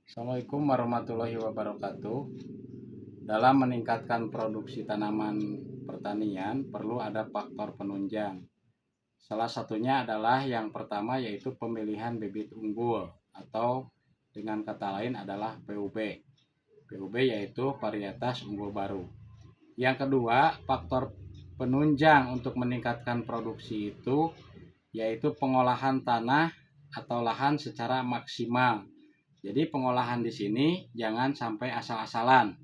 Assalamualaikum warahmatullahi wabarakatuh. Dalam meningkatkan produksi tanaman pertanian perlu ada faktor penunjang. Salah satunya adalah yang pertama yaitu pemilihan bibit unggul atau dengan kata lain adalah PUB. PUB yaitu varietas unggul baru. Yang kedua, faktor penunjang untuk meningkatkan produksi itu yaitu pengolahan tanah atau lahan secara maksimal. Jadi pengolahan di sini jangan sampai asal-asalan,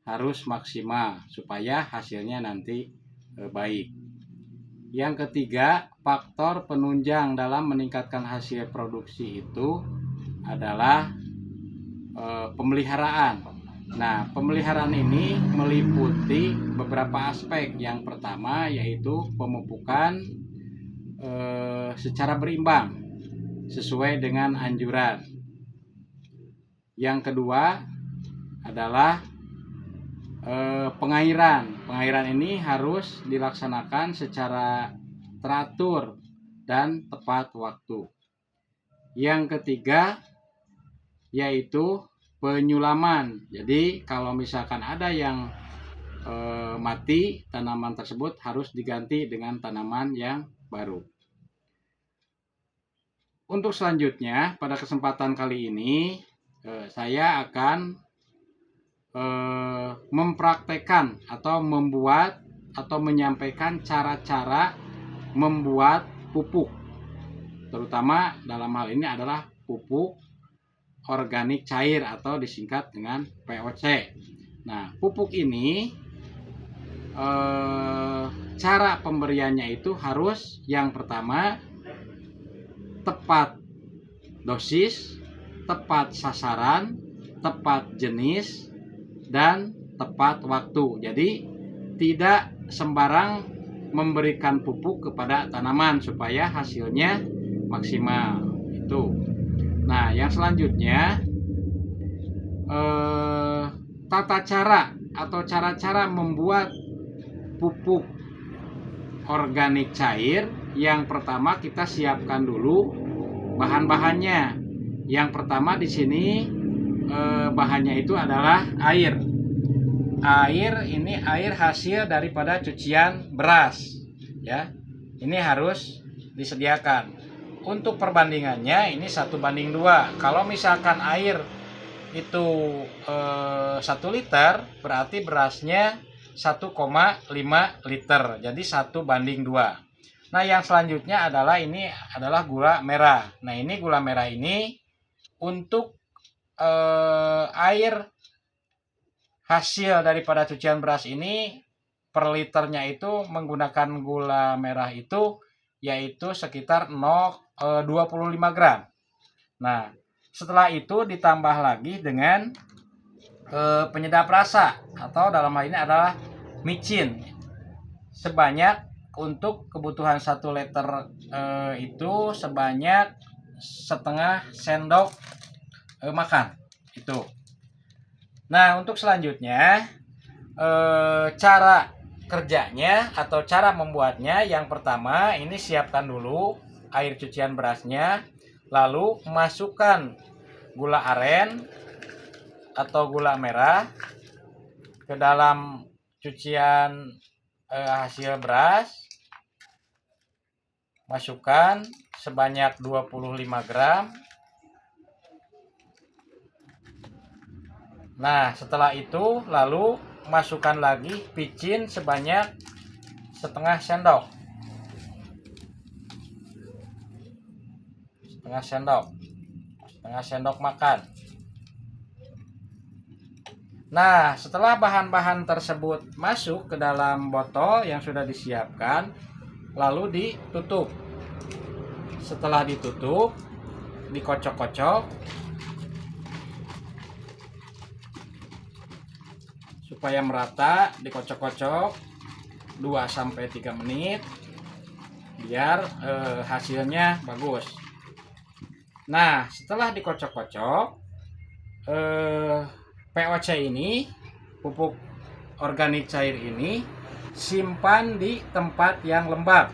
harus maksimal supaya hasilnya nanti baik. Yang ketiga, faktor penunjang dalam meningkatkan hasil produksi itu adalah pemeliharaan. Nah, pemeliharaan ini meliputi beberapa aspek. Yang pertama yaitu pemupukan secara berimbang sesuai dengan anjuran. Yang kedua adalah pengairan. Pengairan ini harus dilaksanakan secara teratur dan tepat waktu. Yang ketiga yaitu penyulaman. Jadi kalau misalkan ada yang mati, tanaman tersebut harus diganti dengan tanaman yang baru. Untuk selanjutnya pada kesempatan kali ini saya akan mempraktekkan atau membuat atau menyampaikan cara-cara membuat pupuk, terutama dalam hal ini adalah pupuk organik cair atau disingkat dengan POC. Nah, pupuk ini cara pemberiannya itu harus yang pertama tepat dosis, tepat sasaran, tepat jenis, dan tepat waktu. Jadi tidak sembarang memberikan pupuk kepada tanaman supaya hasilnya maksimal. Itu. Nah, yang selanjutnya tata cara atau cara-cara membuat pupuk organik cair. Yang pertama kita siapkan dulu bahan-bahannya. Yang pertama di sini bahannya itu adalah air. Air ini air hasil daripada cucian beras, ya. Ini harus disediakan. Untuk perbandingannya ini 1:2. Kalau misalkan air itu 1 liter, berarti berasnya 1,5 liter. Jadi 1:2. Nah, yang selanjutnya adalah ini adalah gula merah. Nah, ini gula merah ini untuk air hasil daripada cucian beras ini per liternya itu menggunakan gula merah itu yaitu sekitar 0,25 gram. Nah, setelah itu ditambah lagi dengan penyedap rasa atau dalam hal ini adalah micin sebanyak untuk kebutuhan 1 liter itu sebanyak setengah sendok makan itu. Nah, untuk selanjutnya cara kerjanya atau cara membuatnya, yang pertama ini siapkan dulu air cucian berasnya, lalu masukkan gula aren atau gula merah ke dalam cucian hasil beras, masukkan sebanyak 25 gram. Nah, setelah itu lalu masukkan lagi picin sebanyak setengah sendok. Setengah sendok makan. Nah, setelah bahan-bahan tersebut masuk ke dalam botol yang sudah disiapkan, lalu ditutup. Setelah ditutup, dikocok-kocok supaya merata, dikocok-kocok 2-3 menit biar hasilnya bagus. Nah, setelah dikocok-kocok POC ini, pupuk organik cair ini, simpan di tempat yang lembab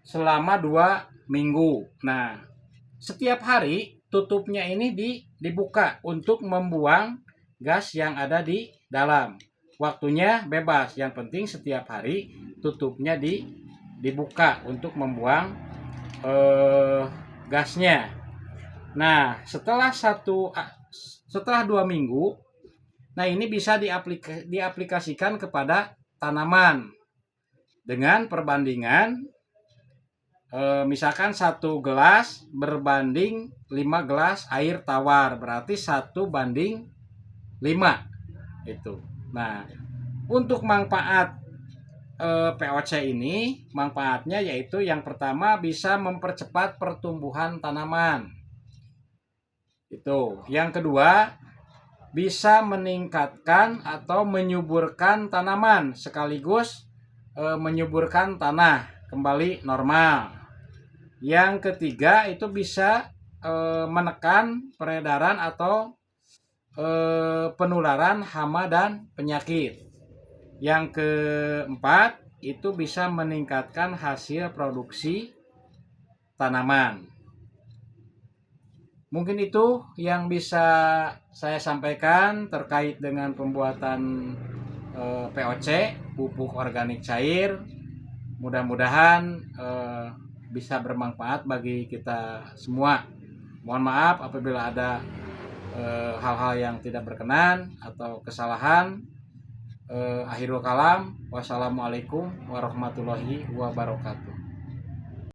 selama 2 minggu. Nah, setiap hari tutupnya ini dibuka untuk membuang gas yang ada di dalam. Waktunya bebas, yang penting setiap hari tutupnya dibuka untuk membuang gasnya. Nah, setelah 2 minggu, nah ini bisa diaplikasikan kepada tanaman dengan perbandingan misalkan 1 gelas berbanding 5 gelas air tawar, berarti 1:5 itu. Nah, untuk manfaat POC ini, manfaatnya yaitu yang pertama bisa mempercepat pertumbuhan tanaman. Itu. Yang kedua, bisa meningkatkan atau menyuburkan tanaman sekaligus menyuburkan tanah kembali normal. Yang ketiga, itu bisa menekan peredaran atau penularan hama dan penyakit. Yang keempat, itu bisa meningkatkan hasil produksi tanaman. Mungkin itu yang bisa saya sampaikan terkait dengan pembuatan POC, pupuk organik cair. Mudah-mudahan bisa bermanfaat bagi kita semua. Mohon maaf apabila ada hal-hal yang tidak berkenan atau kesalahan. Akhirul kalam, wassalamualaikum warahmatullahi wabarakatuh.